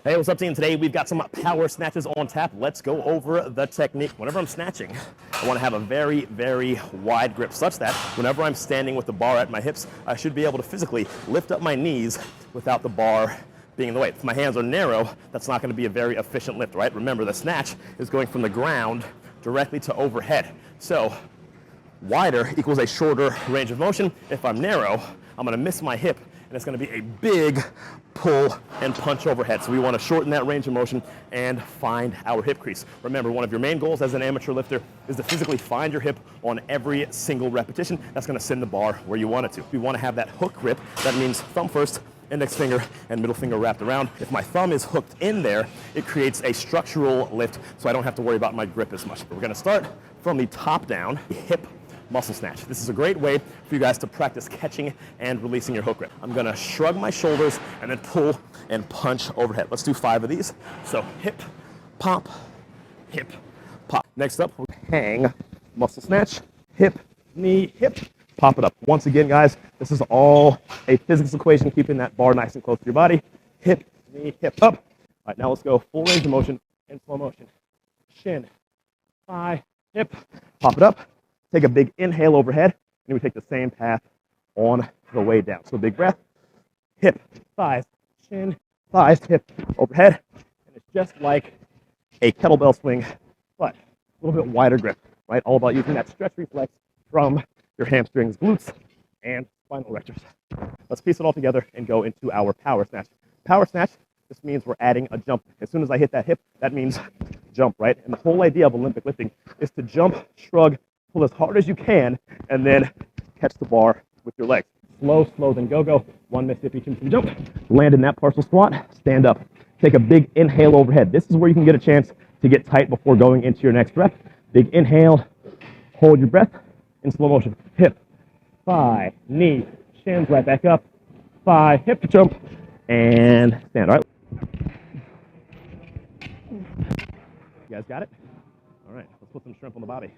Hey, what's up, team? Today we've got some power snatches on tap. Let's go over the technique. Whenever I'm snatching, I want to have a very, very wide grip such that whenever I'm standing with the bar at my hips, I should be able to physically lift up my knees without the bar being in the way. If my hands are narrow, that's not going to be a very efficient lift, right? Remember, the snatch is going from the ground directly to overhead. So wider equals a shorter range of motion. If I'm narrow, I'm going to miss my hip, and it's going to be a big pull and punch overhead. So we want to shorten that range of motion and find our hip crease. Remember, one of your main goals as an amateur lifter is to physically find your hip on every single repetition. That's going to send the bar where you want it to. We want to have that hook grip. That means thumb first, index finger, and middle finger wrapped around. If my thumb is hooked in there, it creates a structural lift, so I don't have to worry about my grip as much. But we're going to start from the top down, hip muscle snatch. This is a great way for you guys to practice catching and releasing your hook grip. I'm going to shrug my shoulders and then pull and punch overhead. Let's do 5 of these. So hip, pop, hip, pop. Next up, we'll hang muscle snatch, hip, knee, hip, pop it up. Once again, guys, this is all a physics equation, keeping that bar nice and close to your body. Hip, knee, hip, up. All right, now let's go full range of motion in slow motion. Shin, thigh, hip, pop it up. Take a big inhale overhead, and we take the same path on the way down. So big breath, hip, thighs, shin, thighs, hip, overhead. And it's just like a kettlebell swing, but a little bit wider grip, right? All about using that stretch reflex from your hamstrings, glutes, and spinal erectors. Let's piece it all together and go into our power snatch. Power snatch just means we're adding a jump. As soon as I hit that hip, that means jump, right? And the whole idea of Olympic lifting is to jump, shrug, pull as hard as you can, and then catch the bar with your legs. Slow, then go. 1 Mississippi Chin jump. Land in that partial squat. Stand up. Take a big inhale overhead. This is where you can get a chance to get tight before going into your next rep. Big inhale. Hold your breath in slow motion. Hip, thigh, knee, shins right back up. Thigh, hip to jump, and stand. All right. You guys got it? All right. Let's put some shrimp on the body.